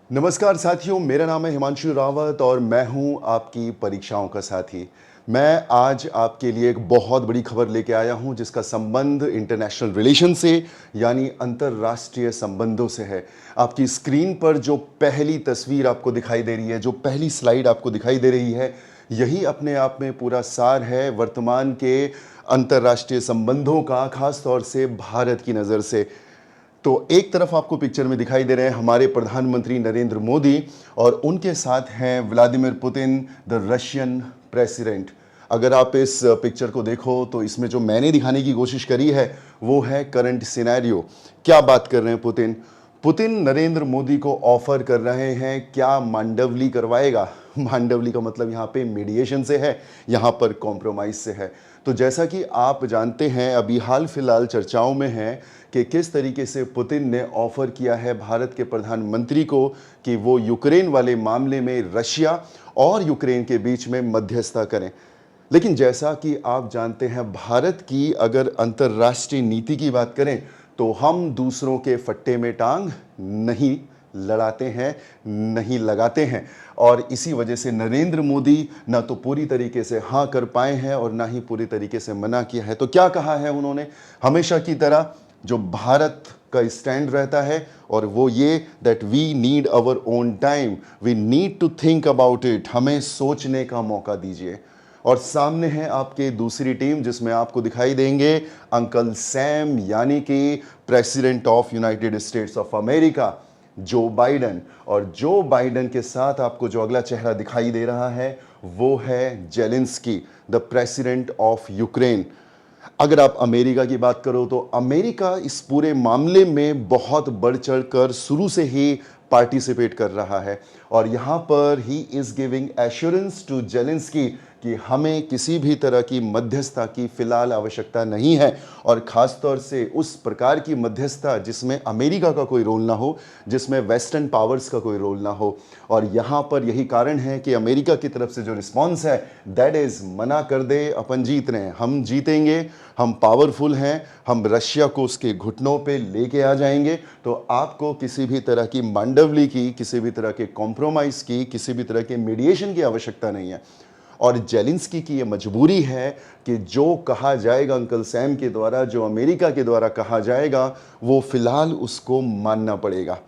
नमस्कार साथियों, मेरा नाम है हिमांशु रावत और मैं हूं आपकी परीक्षाओं का साथी। मैं आज आपके लिए एक बहुत बड़ी खबर लेके आया हूं जिसका संबंध इंटरनेशनल रिलेशन से यानी अंतर्राष्ट्रीय संबंधों से है। आपकी स्क्रीन पर जो पहली तस्वीर आपको दिखाई दे रही है, जो पहली स्लाइड आपको दिखाई दे रही है, यही अपने आप में पूरा सार है वर्तमान के अंतर्राष्ट्रीय संबंधों का, खास तौर से भारत की नज़र से। तो एक तरफ आपको पिक्चर में दिखाई दे रहे हैं हमारे प्रधानमंत्री नरेंद्र मोदी और उनके साथ हैं Vladimir Putin, the Russian president. अगर आप इस पिक्चर को देखो तो इसमें जो मैंने दिखाने की कोशिश करी है वो है करंट सिनेरियो। क्या बात कर रहे हैं पुतिन? पुतिन नरेंद्र मोदी को ऑफर कर रहे हैं, क्या मांडवली करवाएगा? मांडवली का मतलब यहाँ पे मीडिएशन से है, यहाँ पर कॉम्प्रोमाइज़ से है। तो जैसा कि आप जानते हैं, अभी हाल फिलहाल चर्चाओं में है कि किस तरीके से पुतिन ने ऑफ़र किया है भारत के प्रधानमंत्री को कि वो यूक्रेन वाले मामले में रशिया और यूक्रेन के बीच में मध्यस्थता करें। लेकिन जैसा कि आप जानते हैं, भारत की अगर अंतर्राष्ट्रीय नीति की बात करें तो हम दूसरों के फट्टे में टांग नहीं लड़ाते हैं, नहीं लगाते हैं। और इसी वजह से नरेंद्र मोदी ना तो पूरी तरीके से हाँ कर पाए हैं और ना ही पूरी तरीके से मना किया है। तो क्या कहा है उन्होंने? हमेशा की तरह जो भारत का स्टैंड रहता है और वो ये that we need our own time, we need to think about it, हमें सोचने का मौका दीजिए। और सामने है आपके दूसरी टीम जिसमें आपको दिखाई देंगे अंकल सैम, यानी कि president of United states of America जो बाइडन। और जो बाइडन के साथ आपको जो अगला चेहरा दिखाई दे रहा है वो है Zelensky, the president of Ukraine. अगर आप अमेरिका की बात करो तो अमेरिका इस पूरे मामले में बहुत बढ़ चढ़ कर शुरू से ही पार्टिसिपेट कर रहा है और यहाँ पर ही is giving assurance to Zelensky कि हमें किसी भी तरह की मध्यस्थता की फ़िलहाल आवश्यकता नहीं है, और ख़ास तौर से उस प्रकार की मध्यस्थता जिसमें अमेरिका का कोई रोल ना हो, जिसमें वेस्टर्न पावर्स का कोई रोल ना हो। और यहाँ पर यही कारण है कि अमेरिका की तरफ से जो रिस्पॉन्स है दैट इज़ मना कर दे, अपन जीत रहे हैं, हम जीतेंगे, हम पावरफुल हैं, हम रशिया को उसके घुटनों पे लेके आ जाएंगे। तो आपको किसी भी तरह की मांडवली की, किसी भी तरह के कॉम्प्रोमाइज़ की, किसी भी तरह के मीडिएशन की आवश्यकता नहीं है। और जेलेंस्की की ये मजबूरी है कि जो कहा जाएगा अंकल सैम के द्वारा, जो अमेरिका के द्वारा कहा जाएगा, वो फिलहाल उसको मानना पड़ेगा।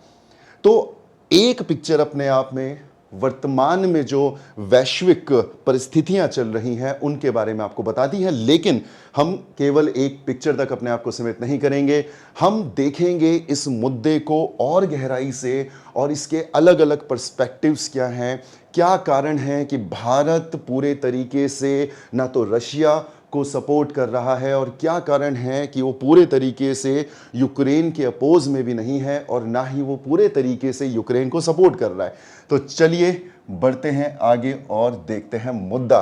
तो एक पिक्चर अपने आप में वर्तमान में जो वैश्विक परिस्थितियां चल रही हैं उनके बारे में आपको बताती है, लेकिन हम केवल एक पिक्चर तक अपने आप को सीमित नहीं करेंगे। हम देखेंगे इस मुद्दे को और गहराई से और इसके अलग अलग पर्सपेक्टिव्स क्या हैं, क्या कारण है कि भारत पूरे तरीके से ना तो रशिया को सपोर्ट कर रहा है और क्या कारण है कि वो पूरे तरीके से यूक्रेन के अपोज में भी नहीं है और ना ही वो पूरे तरीके से यूक्रेन को सपोर्ट कर रहा है। तो चलिए बढ़ते हैं आगे और देखते हैं मुद्दा।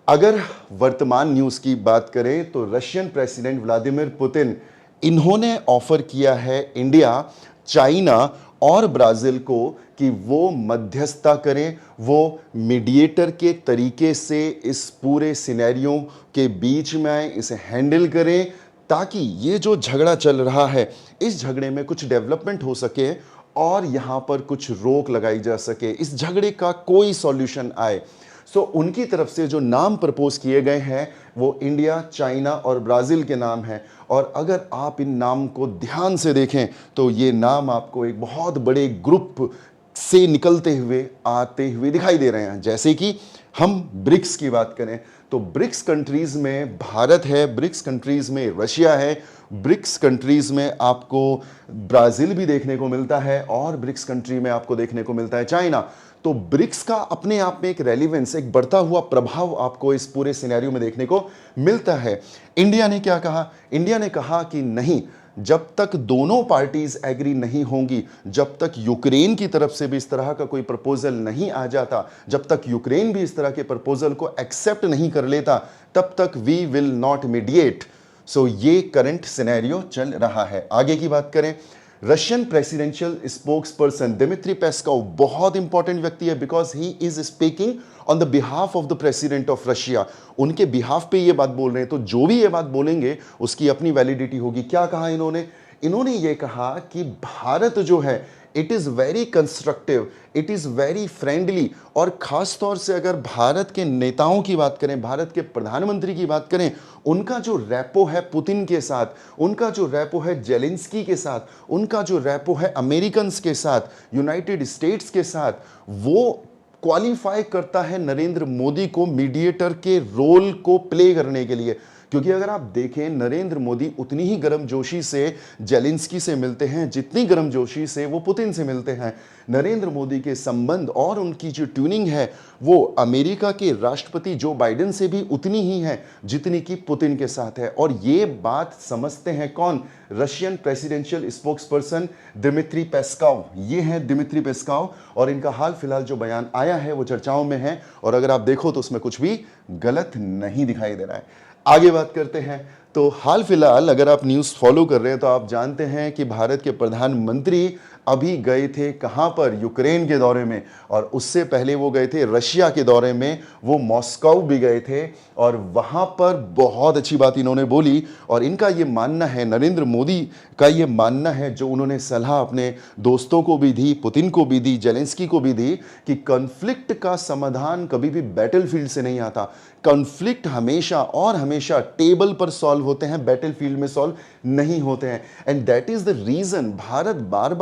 अगर वर्तमान न्यूज़ की बात करें तो रशियन प्रेसिडेंट व्लादिमीर पुतिन, इन्होंने ऑफर किया है इंडिया, चाइना और ब्राज़ील को कि वो मध्यस्थता करें, वो मीडिएटर के तरीके से इस पूरे सिनेरियो के बीच में आए, इसे हैंडल करें ताकि ये जो झगड़ा चल रहा है इस झगड़े में कुछ डेवलपमेंट हो सके और यहाँ पर कुछ रोक लगाई जा सके, इस झगड़े का कोई सॉल्यूशन आए। सो उनकी तरफ से जो नाम प्रपोज किए गए हैं वो इंडिया, चाइना और ब्राज़ील के नाम हैं। और अगर आप इन नाम को ध्यान से देखें तो ये नाम आपको एक बहुत बड़े ग्रुप से निकलते हुए आते हुए दिखाई दे रहे हैं। जैसे कि हम ब्रिक्स की बात करें तो ब्रिक्स कंट्रीज़ में भारत है, ब्रिक्स कंट्रीज़ में रशिया है, ब्रिक्स कंट्रीज़ में आपको ब्राज़ील भी देखने को मिलता है और ब्रिक्स कंट्री में आपको देखने को मिलता है चाइना। तो ब्रिक्स का अपने आप में एक रेलिवेंस, एक बढ़ता हुआ प्रभाव आपको इस पूरे सिनेरियो में देखने को मिलता है। इंडिया ने क्या कहा? इंडिया ने कहा कि नहीं, जब तक दोनों पार्टीज एग्री नहीं होंगी, जब तक यूक्रेन की तरफ से भी इस तरह का कोई प्रपोजल नहीं आ जाता, जब तक यूक्रेन भी इस तरह के प्रपोजल को एक्सेप्ट नहीं कर लेता, तब तक वी विल नॉट मीडिएट। सो ये करंट सिनेरियो चल रहा है। आगे की बात करें, Russian presidential spokesperson Dmitry Peskov बहुत इंपॉर्टेंट व्यक्ति है because he is speaking on the behalf of the president of Russia. उनके बिहाफ पे ये बात बोल रहे हैं, तो जो भी ये बात बोलेंगे उसकी अपनी वैलिडिटी होगी। क्या कहा इन्होंने? इन्होंने ये कहा कि भारत जो है it is very constructive, it is very friendly. और ख़ास तौर से अगर भारत के नेताओं की बात करें, भारत के प्रधानमंत्री की बात करें, उनका जो रैपो है पुतिन के साथ, उनका जो रैपो है जेलेंस्की के साथ, उनका जो रैपो है अमेरिकन्स के साथ, यूनाइटेड स्टेट्स के साथ, वो क्वालिफाई करता है नरेंद्र मोदी को मीडिएटर के रोल को प्ले करने के लिए। क्योंकि अगर आप देखें, नरेंद्र मोदी उतनी ही गर्मजोशी से जेलेंस्की से मिलते हैं जितनी गर्मजोशी से वो पुतिन से मिलते हैं। नरेंद्र मोदी के संबंध और उनकी जो ट्यूनिंग है वो अमेरिका के राष्ट्रपति जो बाइडेन से भी उतनी ही है जितनी कि पुतिन के साथ है। और ये बात समझते हैं कौन? Russian presidential spokesperson Dmitry Peskov. ये हैं दिमित्री पेस्कॉव, और इनका हाल फिलहाल जो बयान आया है वो चर्चाओं में है, और अगर आप देखो तो उसमें कुछ भी गलत नहीं दिखाई दे रहा है। आगे बात करते हैं। तो हाल फिलहाल अगर आप न्यूज़ फॉलो कर रहे हैं तो आप जानते हैं कि भारत के प्रधानमंत्री अभी गए थे कहाँ पर? यूक्रेन के दौरे में, और उससे पहले वो गए थे रशिया के दौरे में, वो मॉस्को भी गए थे, और वहाँ पर बहुत अच्छी बात इन्होंने बोली। और इनका ये मानना है, नरेंद्र मोदी का ये मानना है, जो उन्होंने सलाह अपने दोस्तों को भी दी, पुतिन को भी दी, जेलेंस्की को भी दी, कि कॉन्फ्लिक्ट का समाधान कभी भी बैटलफील्ड से नहीं आता। कॉन्फ्लिक्ट हमेशा और हमेशा टेबल पर सॉल्व होते हैं, बैटलफील्ड में सॉल्व नहीं होते हैं। And that is the reason Bharat बार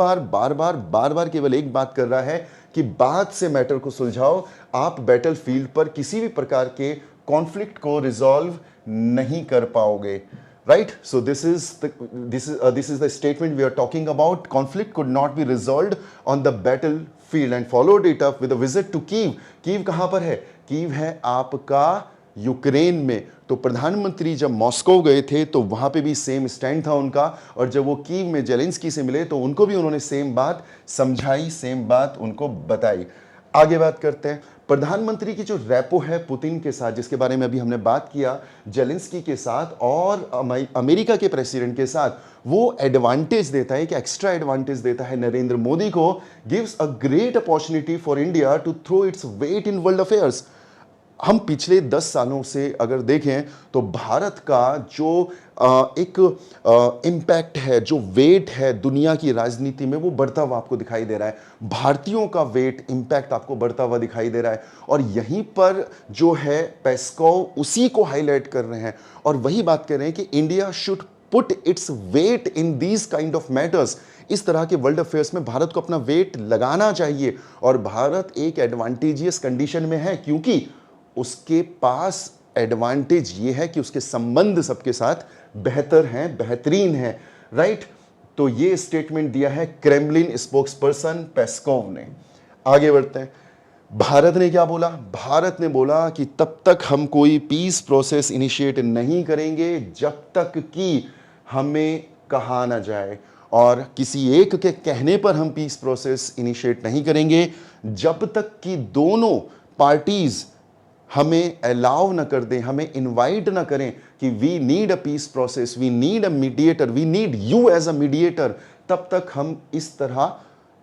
बार केवल एक बात कर रहा है कि बात से मैटर को सुलझाओ। आप बैटलफील्ड पर किसी भी प्रकार के कॉन्फ्लिक्ट को रिजॉल्व नहीं कर पाओगे। Right? So this is the statement we are talking about. Conflict could not be resolved on the battlefield, and followed it up with a visit to Kyiv. Kyiv कहाँ पर है? Kyiv है आपका Ukraine में। तो प्रधानमंत्री जब मॉस्को गए थे तो वहाँ पे भी सेम स्टैंड था उनका, और जब वो कीव में जेलेंस्की से मिले तो उनको भी उन्होंने सेम बात समझाई, सेम बात उनको बताई। आगे बात करते हैं। प्रधानमंत्री की जो रैपो है पुतिन के साथ, जिसके बारे में अभी हमने बात किया, जेलेंस्की के साथ और अमेरिका के प्रेसिडेंट के साथ, वो एडवांटेज देता है, कि एक्स्ट्रा एडवांटेज देता है नरेंद्र मोदी को, gives a great opportunity for India to throw its weight in world affairs. हम पिछले 10 सालों से अगर देखें तो भारत का जो एक इम्पैक्ट है, जो वेट है दुनिया की राजनीति में, वो बढ़ता हुआ आपको दिखाई दे रहा है। भारतीयों का वेट, इम्पैक्ट आपको बढ़ता हुआ दिखाई दे रहा है। और यहीं पर जो है पेस्कोव उसी को हाईलाइट कर रहे हैं, और वही बात कर रहे हैं कि India should put it's weight in these kind of matters. इस तरह के वर्ल्ड अफेयर्स में भारत को अपना वेट लगाना चाहिए, और भारत एक एडवांटेजियस कंडीशन में है, क्योंकि उसके पास एडवांटेज ये है कि उसके संबंध सबके साथ बेहतर हैं, बेहतरीन हैं। राइट? तो ये स्टेटमेंट दिया है क्रेमलिन स्पोक्सपर्सन पेस्कोव ने। आगे बढ़ते हैं। भारत ने क्या बोला? भारत ने बोला कि तब तक हम कोई पीस प्रोसेस इनिशिएट नहीं करेंगे जब तक कि हमें कहा ना जाए, और किसी एक के कहने पर हम पीस प्रोसेस इनिशिएट नहीं करेंगे जब तक कि दोनों पार्टीज हमें अलाउ न कर दें, हमें इनवाइट न करें कि we need a peace process, we need a mediator, we need you as a mediator. तब तक हम इस तरह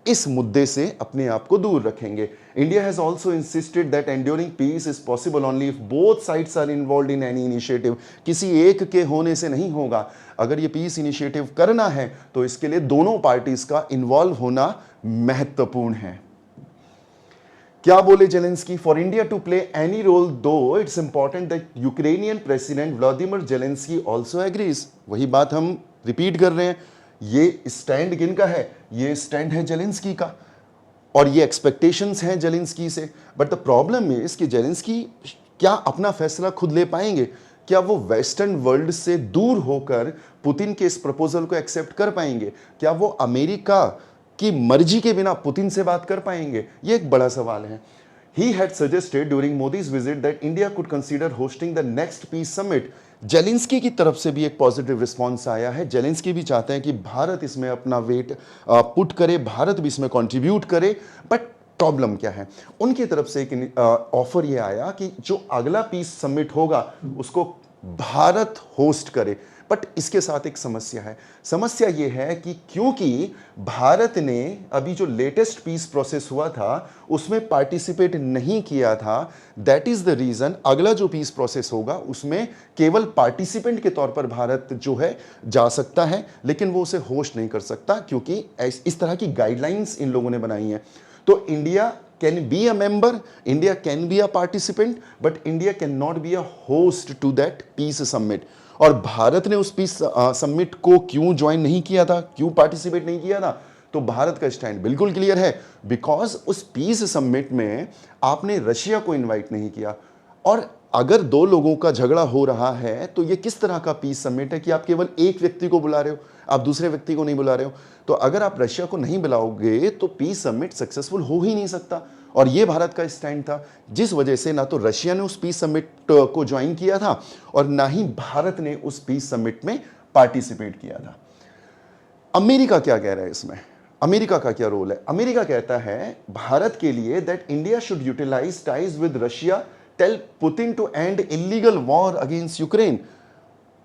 इस मुद्दे से अपने आप को दूर रखेंगे। India has also insisted that enduring peace is possible only if both sides are involve in any initiative. किसी एक के होने से नहीं होगा। अगर ये पीस इनिशिएटिव करना है तो इसके लिए दोनों पार्टीज का इन्वॉल्व होना महत्वपूर्ण है। क्या बोले Zelensky? For India to play any role though it's important that Ukrainian president Volodymyr Zelensky also agrees. वही बात हम रिपीट कर रहे हैं। ये स्टैंड किनका है? ये स्टैंड है जेलेंस्की का, और ये एक्सपेक्टेशंस हैं जेलेंस्की से। बट द प्रॉब्लम इज कि जेलेंस्की क्या अपना फैसला खुद ले पाएंगे? क्या वो वेस्टर्न वर्ल्ड से दूर होकर पुतिन के इस प्रपोजल को एक्सेप्ट कर पाएंगे? क्या वो अमेरिका की मर्जी के बिना पुतिन से बात कर पाएंगे? ये एक बड़ा सवाल है। He had suggested during Modi's visit that India could consider hosting the next peace summit. Zelensky की तरफ से भी एक पॉजिटिव रिस्पांस आया है। जेलेंस्की भी चाहते हैं कि भारत इसमें अपना वेट पुट करे, भारत भी इसमें कंट्रीब्यूट करे। बट प्रॉब्लम क्या है? उनकी तरफ से एक ऑफर ये आया कि जो अगला पीस समिट होगा उसको भारत होस्ट करे। बट इसके साथ एक समस्या है। समस्या ये है कि क्योंकि भारत ने अभी जो लेटेस्ट पीस प्रोसेस हुआ था उसमें पार्टिसिपेट नहीं किया था, दैट इज द रीजन अगला जो पीस प्रोसेस होगा उसमें केवल पार्टिसिपेंट के तौर पर भारत जो है जा सकता है, लेकिन वो उसे होस्ट नहीं कर सकता क्योंकि इस तरह की गाइडलाइंस इन लोगों ने बनाई है। तो India can be a member, India can be a participant, but India cannot be a host to that peace summit. और भारत ने उस पीस समिट को क्यों ज्वाइन नहीं किया था, क्यों पार्टिसिपेट नहीं किया था? तो भारत का स्टैंड बिल्कुल क्लियर है, बिकॉज उस पीस समिट में आपने रशिया को इनवाइट नहीं किया। और अगर दो लोगों का झगड़ा हो रहा है तो ये किस तरह का पीस समिट है कि आप केवल एक व्यक्ति को बुला रहे हो, आप दूसरे व्यक्ति को नहीं बुला रहे हो। तो अगर आप रशिया को नहीं बुलाओगे तो पीस समिट सक्सेसफुल हो ही नहीं सकता। और ये भारत का स्टैंड था, जिस वजह से ना तो रशिया ने उस पीस समिट को ज्वाइन किया था और ना ही भारत ने उस पीस समिट में पार्टिसिपेट किया था। अमेरिका क्या कह रहा है इसमें? अमेरिका का क्या रोल है? अमेरिका कहता है भारत के लिए that India should utilise ties with Russia, tell Putin to end illegal war against Ukraine.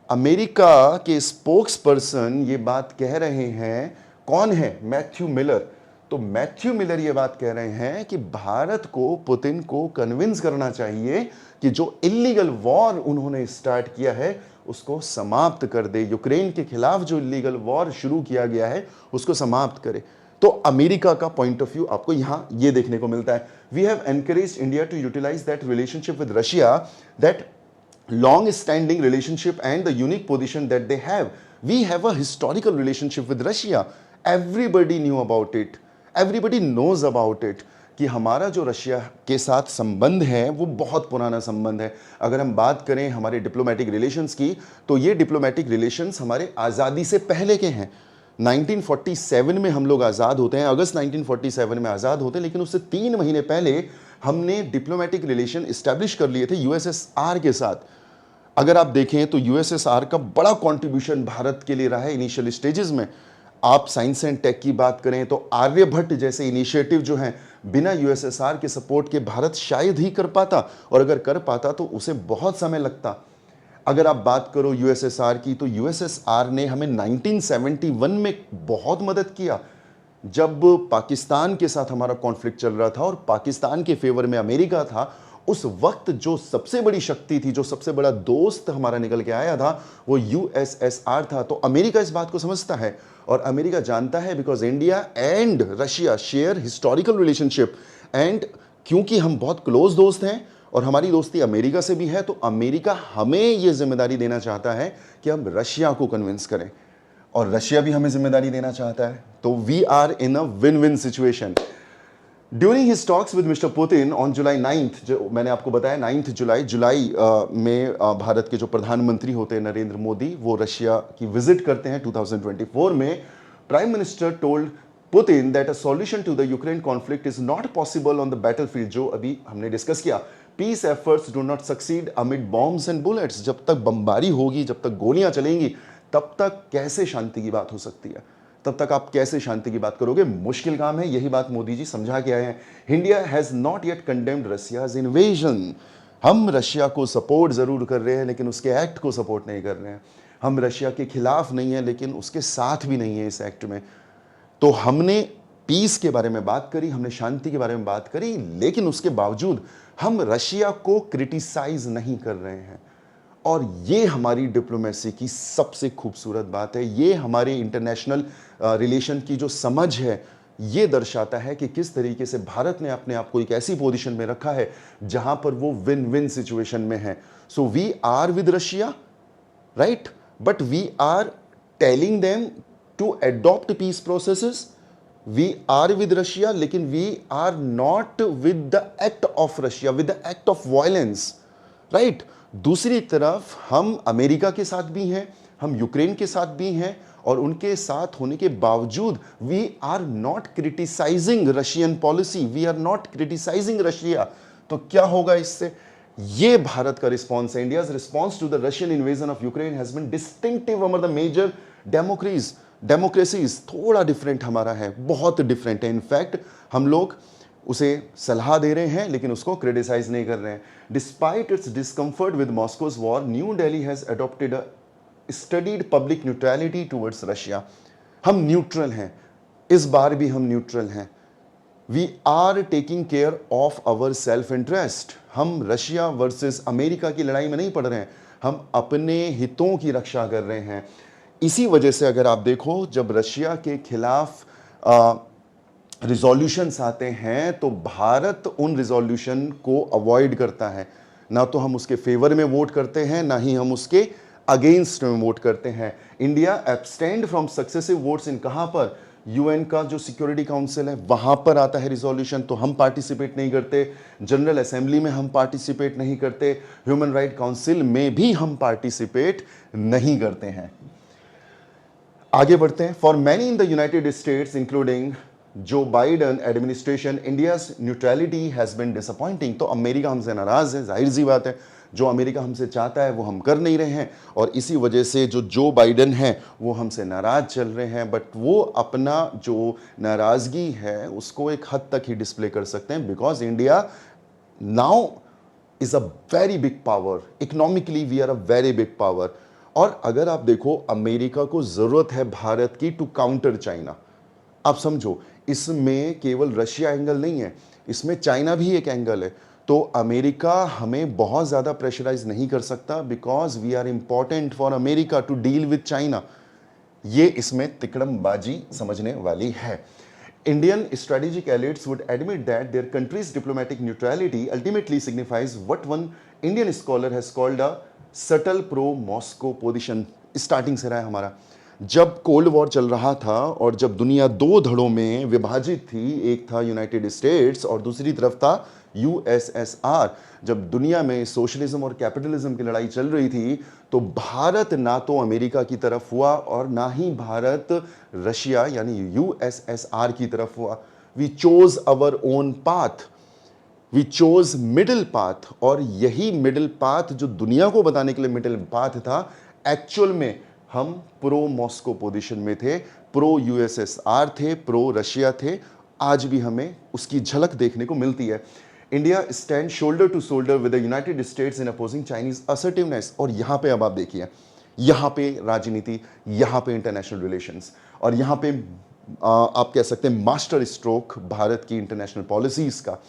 America के स्पोक्स पर्सन ये बात कह रहे हैं। कौन है? Matthew Miller. तो मैथ्यू मिलर ये बात कह रहे हैं कि भारत को पुतिन को कन्विंस करना चाहिए कि जो इलीगल वॉर उन्होंने स्टार्ट किया है उसको समाप्त कर दे, यूक्रेन के खिलाफ जो इलीगल वॉर शुरू किया गया है उसको समाप्त करे। तो अमेरिका का पॉइंट ऑफ व्यू आपको यहां ये देखने को मिलता है। We have encouraged India to utilise that relationship with Russia, that long standing relationship and the unique position that they have. We have a historical relationship with Russia. Everybody knew about it. Everybody knows about it कि हमारा जो Russia के साथ संबंध है वो बहुत पुराना संबंध है। अगर हम बात करें हमारे डिप्लोमेटिक रिलेशंस की तो ये डिप्लोमेटिक रिलेशंस हमारे आज़ादी से पहले के हैं। 1947 में हम लोग आज़ाद होते हैं, अगस्त 1947 में आज़ाद होते हैं, लेकिन उससे 3 महीने पहले हमने डिप्लोमेटिक रिलेशन इस्टेब्लिश कर लिए थे यूएसएसआर के साथ। अगर आप देखें तो यूएसएसआर का बड़ा कंट्रीब्यूशन भारत के लिए रहा है इनिशियल स्टेजेस में। आप साइंस एंड टेक की बात करें तो आर्यभट्ट जैसे इनिशिएटिव जो हैं बिना यूएसएसआर के सपोर्ट के भारत शायद ही कर पाता, और अगर कर पाता तो उसे बहुत समय लगता। अगर आप बात करो यूएसएसआर की तो यूएसएसआर ने हमें 1971 में बहुत मदद किया जब पाकिस्तान के साथ हमारा कॉन्फ्लिक्ट चल रहा था और पाकिस्तान के फेवर में अमेरिका था। उस वक्त जो सबसे बड़ी शक्ति थी, जो सबसे बड़ा दोस्त हमारा निकल के आया था वो यूएसएसआर था। तो अमेरिका इस बात को समझता है और अमेरिका जानता है because India and Russia share historical relationship, and क्योंकि हम बहुत क्लोज दोस्त हैं और हमारी दोस्ती अमेरिका से भी है तो अमेरिका हमें ये जिम्मेदारी देना चाहता है कि हम रशिया को कन्विंस करें और रशिया भी हमें जिम्मेदारी देना चाहता है। तो we are in a win win situation. During his talks with mister Putin on July 9th, जो मैंने आपको बताया 9 जुलाई में भारत के जो प्रधानमंत्री होते हैं नरेंद्र मोदी, वो रशिया की विजिट करते हैं 2024 में। Prime minister told Putin that a solution to the Ukraine conflict is not possible on the battlefield, जो अभी हमने डिस्कस किया। Peace efforts do not succeed amid bombs and bullets. जब तक बमबारी होगी, जब तक गोलियां चलेंगी, तब तक कैसे शांति की बात हो सकती है? तब तक आप कैसे शांति की बात करोगे? मुश्किल काम है। यही बात मोदी जी समझा के आए हैं। India has not yet condemned Russia's invasion. हम रशिया को सपोर्ट जरूर कर रहे हैं लेकिन उसके एक्ट को सपोर्ट नहीं कर रहे हैं। हम रशिया के खिलाफ नहीं है लेकिन उसके साथ भी नहीं है इस एक्ट में। तो हमने पीस के बारे में बात करी, हमने शांति के बारे में बात करी, लेकिन उसके बावजूद हम रशिया को क्रिटिसाइज नहीं कर रहे हैं। और ये हमारी डिप्लोमेसी की सबसे खूबसूरत बात है। ये हमारे इंटरनेशनल रिलेशन की जो समझ है ये दर्शाता है कि किस तरीके से भारत ने अपने आप को एक ऐसी पोजीशन में रखा है जहां पर वो विन विन सिचुएशन में है। So we are with Russia, right, but we are telling them to adopt peace processes. We are with Russia लेकिन we are not with the act of Russia, with the act of violence, right. दूसरी तरफ हम America के साथ भी हैं, हम Ukraine के साथ भी हैं, और उनके साथ होने के बावजूद we are not criticising Russian policy, we are not criticising Russia. तो क्या होगा इससे? ये भारत का रिस्पॉन्स है। India's response to the Russian invasion of Ukraine has been distinctive among the major democracies. थोड़ा डिफरेंट हमारा है, बहुत डिफरेंट है। इनफैक्ट हम लोग उसे सलाह दे रहे हैं लेकिन उसको क्रिटिसाइज नहीं कर रहे हैं। Despite its discomfort with Moscow's war, New Delhi has adopted a studied public neutrality towards Russia. हम न्यूट्रल हैं, इस बार भी हम न्यूट्रल हैं। We are taking care of our self interest. हम रशिया वर्सेस अमेरिका की लड़ाई में नहीं पड़ रहे हैं, हम अपने हितों की रक्षा कर रहे हैं। इसी वजह से अगर आप देखो, जब रशिया के खिलाफ रिजोल्यूशंस आते हैं तो भारत उन रिजोल्यूशन को अवॉइड करता है। ना तो हम उसके फेवर में वोट करते हैं, ना ही हम उसके अगेंस्ट में वोट करते हैं। India abstained from successive votes in कहां पर? यूएन का जो सिक्योरिटी काउंसिल है वहां पर आता है रिजोल्यूशन, तो हम पार्टिसिपेट नहीं करते। जनरल असेंबली में हम पार्टिसिपेट नहीं करते। ह्यूमन राइट काउंसिल में भी हम पार्टिसिपेट नहीं करते हैं। आगे बढ़ते हैं। For many in the United States including Joe Biden administration, India's neutrality has been disappointing. तो अमेरिका हमसे नाराज है, जाहिर सी बात है। जो अमेरिका हमसे चाहता है वो हम कर नहीं रहे हैं, और इसी वजह से जो बाइडन है वो हमसे नाराज चल रहे हैं। बट वो अपना जो नाराजगी है उसको एक हद तक ही डिस्प्ले कर सकते हैं, because India now is a very big power. Economically we are a very big power. और अगर आप देखो, अमेरिका को जरूरत है भारत की टू काउंटर चाइना। आप समझो, इसमें केवल रशिया एंगल नहीं है, इसमें चाइना भी एक एंगल है। तो अमेरिका हमें बहुत ज़्यादा प्रेशराइज नहीं कर सकता, because we are important for America to deal with China. ये इसमें तिकड़मबाजी समझने वाली है। Indian strategic elites would admit that their country's diplomatic neutrality ultimately signifies what one Indian scholar has called a subtle pro-Moscow position। Starting से रहा है हमारा। जब कोल्ड वॉर चल रहा था और जब दुनिया दो धड़ों में विभाजित थी, एक था यूनाइटेड स्टेट्स और दूसरी तरफ था यूएसएसआर, जब दुनिया में सोशलिज्म और कैपिटलिज्म की लड़ाई चल रही थी, तो भारत ना तो अमेरिका की तरफ हुआ और ना ही भारत रशिया यानी यूएसएसआर की तरफ हुआ। We chose our own path, we chose middle path. और यही मिडिल पाथ जो दुनिया को बताने के लिए मिडिल पाथ था, एक्चुअल में हम प्रो मॉस्को पोजीशन में थे, प्रो यूएसएसआर थे, प्रो रशिया थे। आज भी हमें उसकी झलक देखने को मिलती है। India stand shoulder to shoulder with the United States in opposing Chinese assertiveness. और यहां पे अब आप देखिए, यहां पे राजनीति, यहां पे इंटरनेशनल रिलेशंस, और यहां पे आप कह सकते हैं मास्टर स्ट्रोक भारत की इंटरनेशनल पॉलिसीज का।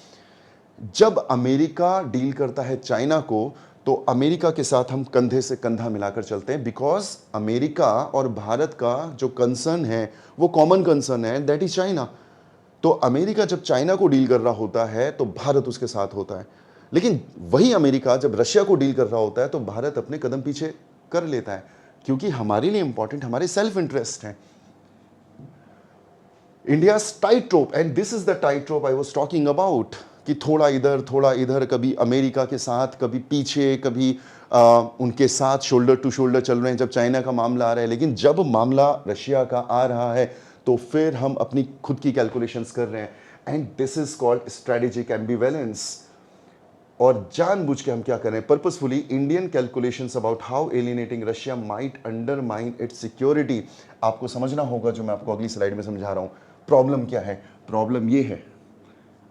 जब अमेरिका डील करता है चाइना को, तो अमेरिका के साथ हम कंधे से कंधा मिलाकर चलते हैं, बिकॉज अमेरिका और भारत का जो कंसर्न है वो कॉमन कंसर्न है, दैट इज चाइना। तो अमेरिका जब चाइना को डील कर रहा होता है तो भारत उसके साथ होता है, लेकिन वही अमेरिका जब रशिया को डील कर रहा होता है तो भारत अपने कदम पीछे कर लेता है, क्योंकि हमारे लिए इंपॉर्टेंट हमारे सेल्फ इंटरेस्ट है। India tight rope, and this is the tight rope I was talking about, कि थोड़ा इधर, कभी अमेरिका के साथ, कभी पीछे, कभी उनके साथ शोल्डर टू शोल्डर चल रहे हैं जब चाइना का मामला आ रहा है। लेकिन जब मामला रशिया का आ रहा है तो फिर हम अपनी खुद की कैलकुलेशंस कर रहे हैं, and this is called strategic ambivalence. और जानबूझ के हम क्या कर रहे हैं, purposefully Indian calculations about how alienating Russia might undermine its security. आपको समझना होगा जो मैं आपको अगली स्लाइड में समझा रहा हूं। प्रॉब्लम क्या है? प्रॉब्लम ये है,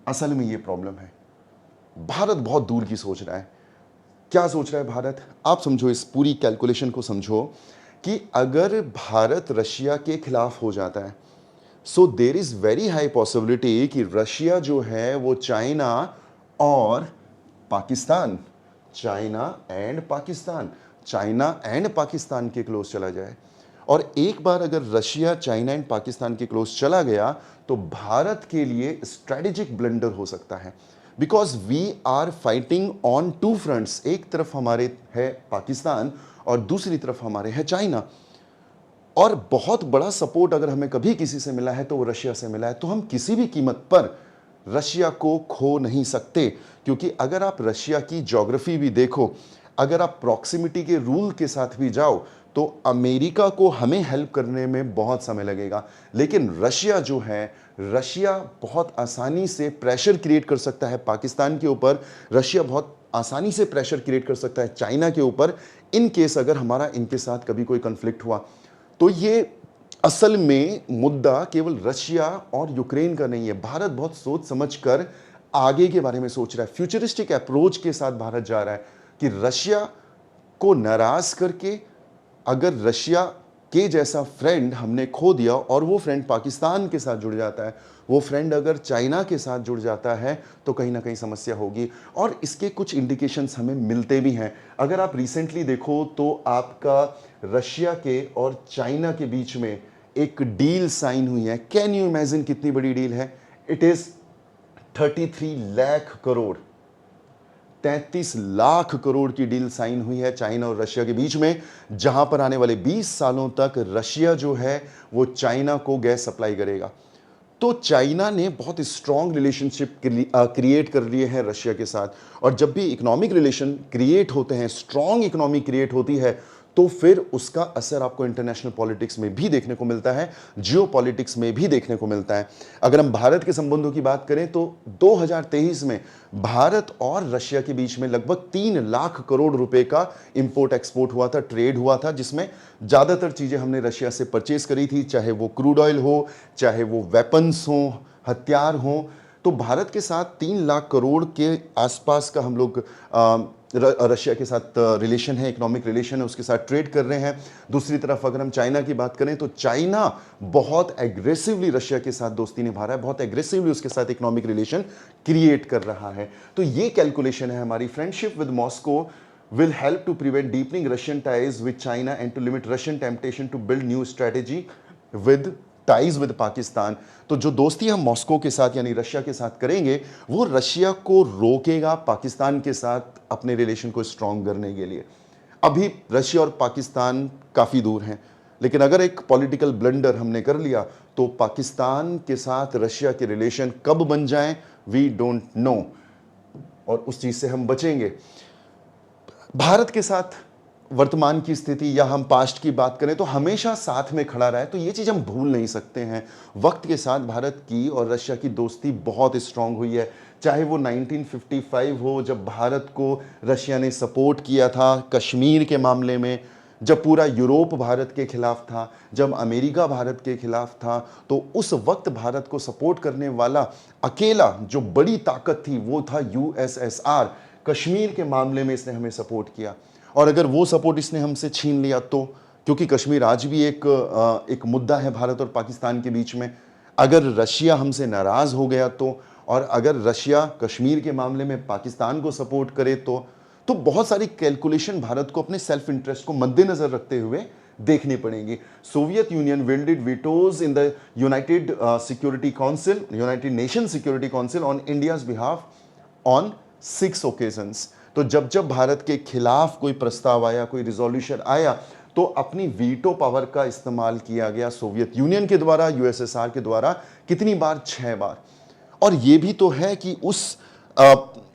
असल में ये प्रॉब्लम है, भारत बहुत दूर की सोच रहा है। क्या सोच रहा है भारत? आप समझो, इस पूरी कैलकुलेशन को समझो कि अगर भारत रशिया के खिलाफ हो जाता है, so there is very high possibility कि रशिया जो है वो चाइना और पाकिस्तान, चाइना एंड पाकिस्तान के क्लोज चला जाए। और एक बार अगर रशिया, चाइना एंड पाकिस्तान के क्लोज चला गया तो भारत के लिए स्ट्रेटेजिक ब्लंडर हो सकता है, because we are fighting on two fronts. एक तरफ हमारे है पाकिस्तान और दूसरी तरफ हमारे है चाइना। और बहुत बड़ा सपोर्ट अगर हमें कभी किसी से मिला है तो वो रशिया से मिला है। तो हम किसी भी कीमत पर रशिया को खो नहीं सकते, क्योंकि अगर आप रशिया की ज्योग्राफी भी देखो, अगर आप प्रॉक्सिमिटी के रूल के साथ भी जाओ, तो अमेरिका को हमें हेल्प करने में बहुत समय लगेगा। लेकिन रशिया जो है, रशिया बहुत आसानी से प्रेशर क्रिएट कर सकता है पाकिस्तान के ऊपर, रशिया बहुत आसानी से प्रेशर क्रिएट कर सकता है चाइना के ऊपर, इन केस अगर हमारा इनके साथ कभी कोई कन्फ्लिक्ट हुआ। तो ये असल में मुद्दा केवल रशिया और यूक्रेन का नहीं है। भारत बहुत सोच समझकर आगे के बारे में सोच रहा है, फ्यूचरिस्टिक अप्रोच के साथ भारत जा रहा है कि रशिया को नाराज करके अगर रशिया के जैसा फ्रेंड हमने खो दिया और वो फ्रेंड पाकिस्तान के साथ जुड़ जाता है, वो फ्रेंड अगर चाइना के साथ जुड़ जाता है, तो कहीं ना कहीं समस्या होगी। और इसके कुछ इंडिकेशंस हमें मिलते भी हैं। अगर आप रिसेंटली देखो तो आपका रशिया के और चाइना के बीच में एक डील साइन हुई है। कैन यू इमेजिन कितनी बड़ी डील है? इट इज 33 लाख करोड़, 33 लाख करोड़ की डील साइन हुई है चाइना और रशिया के बीच में, जहां पर आने वाले 20 सालों तक रशिया जो है वो चाइना को गैस सप्लाई करेगा। तो चाइना ने बहुत स्ट्रॉन्ग रिलेशनशिप क्रिएट कर लिए हैं रशिया के साथ। और जब भी इकोनॉमिक रिलेशन क्रिएट होते हैं, स्ट्रॉन्ग इकोनॉमी क्रिएट होती है, तो फिर उसका असर आपको इंटरनेशनल पॉलिटिक्स में भी देखने को मिलता है, जियो पॉलिटिक्स में भी देखने को मिलता है। अगर हम भारत के संबंधों की बात करें तो 2023 में भारत और रशिया के बीच में लगभग 3 लाख करोड़ रुपए का इंपोर्ट एक्सपोर्ट हुआ था, ट्रेड हुआ था, जिसमें ज़्यादातर चीज़ें हमने रशिया से परचेज करी थी, चाहे वो क्रूड ऑयल हो, चाहे वो वेपन्स हो, हथियार हो। तो भारत के साथ 3 लाख करोड़ के आसपास का हम लोग रशिया के साथ रिलेशन है, इकोनॉमिक रिलेशन है, उसके साथ ट्रेड कर रहे हैं। दूसरी तरफ अगर हम चाइना की बात करें तो चाइना बहुत एग्रेसिवली रशिया के साथ दोस्ती निभा रहा है, बहुत एग्रेसिवली उसके साथ इकोनॉमिक रिलेशन क्रिएट कर रहा है। तो ये कैलकुलेशन है हमारी। Friendship with Moscow will help to prevent deepening Russian ties with China and to limit Russian temptation to build new strategy with ties with Pakistan। तो जो दोस्ती हम मॉस्को के साथ यानी रशिया के साथ करेंगे, वो रशिया को रोकेगा पाकिस्तान के साथ अपने रिलेशन को स्ट्रॉन्ग करने के लिए। अभी रशिया और पाकिस्तान काफ़ी दूर हैं, लेकिन अगर एक पॉलिटिकल ब्लंडर हमने कर लिया तो पाकिस्तान के साथ रशिया के रिलेशन कब बन जाएं, वी डोंट नो, और उस चीज़ से हम बचेंगे। भारत के साथ वर्तमान की स्थिति या हम पास्ट की बात करें तो हमेशा साथ में खड़ा रहा है, तो ये चीज़ हम भूल नहीं सकते हैं। वक्त के साथ भारत की और रशिया की दोस्ती बहुत स्ट्रांग हुई है, चाहे वो 1955 हो जब भारत को रशिया ने सपोर्ट किया था कश्मीर के मामले में, जब पूरा यूरोप भारत के खिलाफ था, जब अमेरिका भारत के खिलाफ था, तो उस वक्त भारत को सपोर्ट करने वाला अकेला जो बड़ी ताकत थी वो था यूएसएसआर। कश्मीर के मामले में इसने हमें सपोर्ट किया, और अगर वो सपोर्ट इसने हमसे छीन लिया तो, क्योंकि कश्मीर आज भी एक मुद्दा है भारत और पाकिस्तान के बीच में, अगर रशिया हमसे नाराज़ हो गया तो, और अगर रशिया कश्मीर के मामले में पाकिस्तान को सपोर्ट करे तो बहुत सारी कैलकुलेशन भारत को अपने सेल्फ इंटरेस्ट को मद्देनजर रखते हुए देखनी पड़ेगी। Soviet Union wielded vetoes in the United security council, United Nation security council on India's behalf on 6 occasions. तो जब जब भारत के खिलाफ कोई प्रस्ताव आया, कोई रिजोल्यूशन आया, तो अपनी वीटो पावर का इस्तेमाल किया गया सोवियत यूनियन के द्वारा, यूएसएसआर के द्वारा। कितनी बार? 6 बार। और यह भी तो है कि उस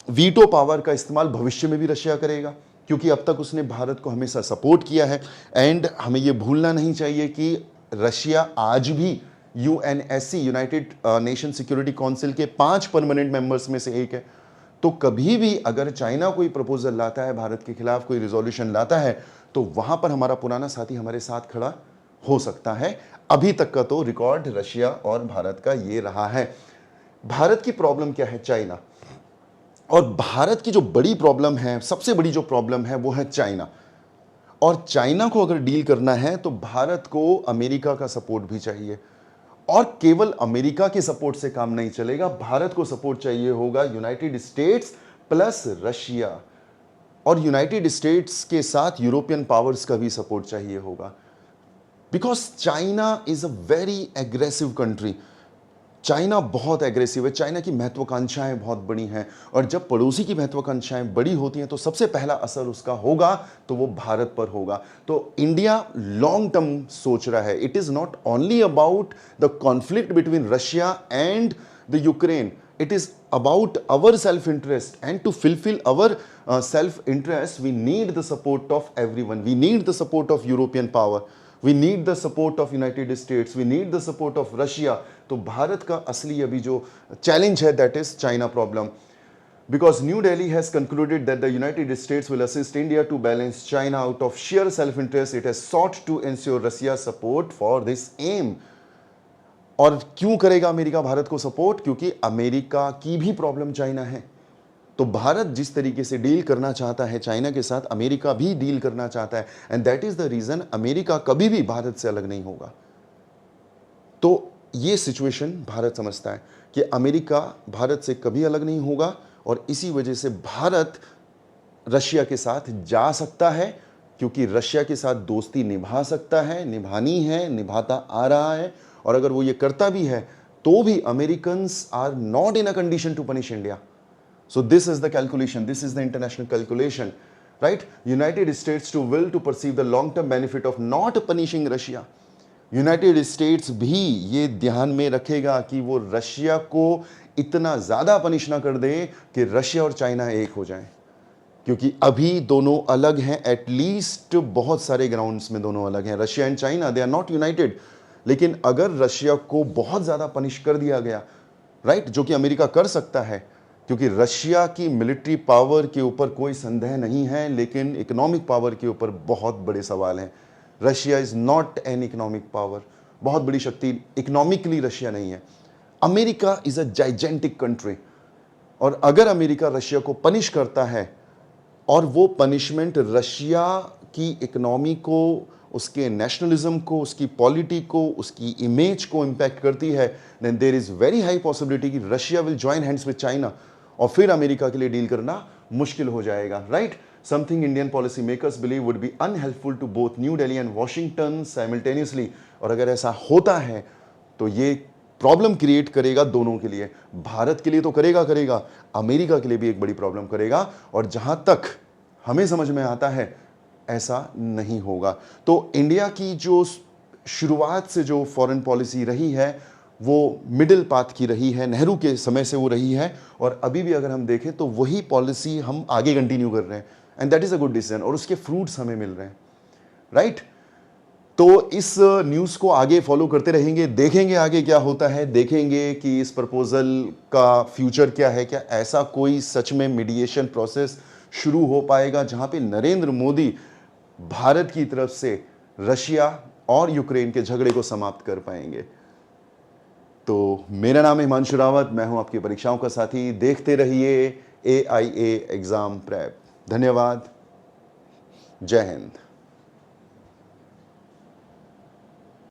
वीटो पावर का इस्तेमाल भविष्य में भी रशिया करेगा, क्योंकि अब तक उसने भारत को हमेशा सपोर्ट किया है। एंड हमें यह भूलना नहीं चाहिए कि रशिया आज भी UNSC, United Nation security council के 5 परमानेंट मेंबर्स में से एक है। तो कभी भी अगर चाइना कोई प्रपोजल लाता है, भारत के खिलाफ कोई रिजोल्यूशन लाता है, तो वहां पर हमारा पुराना साथी हमारे साथ खड़ा हो सकता है। अभी तक का तो रिकॉर्ड रशिया और भारत का ये रहा है। भारत की प्रॉब्लम क्या है? चाइना। और भारत की जो बड़ी प्रॉब्लम है, सबसे बड़ी जो प्रॉब्लम है, वो है चाइना। और चाइना को अगर डील करना है तो भारत को अमेरिका का सपोर्ट भी चाहिए, और केवल अमेरिका के सपोर्ट से काम नहीं चलेगा। भारत को सपोर्ट चाहिए होगा यूनाइटेड स्टेट्स प्लस रशिया, और यूनाइटेड स्टेट्स के साथ यूरोपियन पावर्स का भी सपोर्ट चाहिए होगा, because China is a very aggressive country. China बहुत एग्रेसिव है, चाइना की महत्वाकांक्षाएं बहुत बड़ी हैं, और जब पड़ोसी की महत्वाकांक्षाएं बड़ी होती हैं तो सबसे पहला असर उसका होगा तो वो भारत पर होगा। तो इंडिया लॉन्ग टर्म सोच रहा है। It is not only about the conflict between Russia and the Ukraine, it is about our self interest, and to fulfill our self interest we need the support of everyone. We need the support of European power, we need the support of United States, we need the support of Russia. तो भारत का असली अभी जो challenge है, that is China problem, because New Delhi has concluded that the United States will assist India to balance China out of sheer self interest. It has sought to ensure Russia's support for this aim. और क्यों करेगा America Bharat को support? क्योंकि America की भी problem China है। तो भारत जिस तरीके से डील करना चाहता है चाइना के साथ, अमेरिका भी डील करना चाहता है, and that is the reason America कभी भी भारत से अलग नहीं होगा। तो ये सिचुएशन भारत समझता है कि अमेरिका भारत से कभी अलग नहीं होगा, और इसी वजह से भारत रशिया के साथ जा सकता है, क्योंकि रशिया के साथ दोस्ती निभा सकता है, निभानी है, निभाता आ रहा है, और अगर वो ये करता भी है तो भी Americans are not in a condition to punish India. So this is the calculation, this is the international calculation, right? United States to will to perceive the long-term benefit of not punishing Russia. United states भी ये ध्यान में रखेगा कि वो Russia को इतना ज़्यादा पनिश ना कर दे कि रशिया और चाइना एक हो जाएं, क्योंकि अभी दोनों अलग हैं। एटलीस्ट बहुत सारे ग्राउंड्स में दोनों अलग हैं। Russia and China they are not united. लेकिन अगर रशिया को बहुत ज़्यादा पनिश कर दिया गया, राइट, जो कि अमेरिका कर सकता है, क्योंकि रशिया की मिलिट्री पावर के ऊपर कोई संदेह नहीं है, लेकिन इकोनॉमिक पावर के ऊपर बहुत बड़े सवाल हैं। Russia is not an economic power, बहुत बड़ी शक्ति इकोनॉमिकली रशिया नहीं है। America is a gigantic country, और अगर अमेरिका रशिया को पनिश करता है और वो पनिशमेंट रशिया की इकोनॉमी को, उसके नेशनलिज्म को, उसकी पॉलिटी को, उसकी इमेज को इम्पैक्ट करती है, then there is very high possibility कि Russia will join hands with China, और फिर अमेरिका के लिए डील करना मुश्किल हो जाएगा, right? Something Indian policy makers believe would be unhelpful to both New Delhi and Washington simultaneously. और अगर ऐसा होता है तो ये प्रॉब्लम क्रिएट करेगा दोनों के लिए। भारत के लिए तो करेगा, अमेरिका के लिए भी एक बड़ी प्रॉब्लम करेगा, और जहां तक हमें समझ में आता है ऐसा नहीं होगा। तो इंडिया की जो शुरुआत से जो फॉरेन पॉलिसी रही है वो मिडिल पाथ की रही है, नेहरू के समय से वो रही है, और अभी भी अगर हम देखें तो वही पॉलिसी हम आगे कंटिन्यू कर रहे हैं, and that is a good decision, और उसके फ्रूट्स हमें मिल रहे हैं, राइट? तो इस न्यूज़ को आगे फॉलो करते रहेंगे, देखेंगे आगे क्या होता है, देखेंगे कि इस प्रपोजल का फ्यूचर क्या है, क्या ऐसा कोई सच में मीडिएशन प्रोसेस शुरू हो पाएगा जहां पे नरेंद्र मोदी भारत की तरफ से रशिया और यूक्रेन के झगड़े को समाप्त कर पाएंगे। तो मेरा नाम है हिमांशु रावत, मैं हूं आपकी परीक्षाओं का साथी। देखते रहिए AIA एग्जाम प्रेप। धन्यवाद, जय हिंद।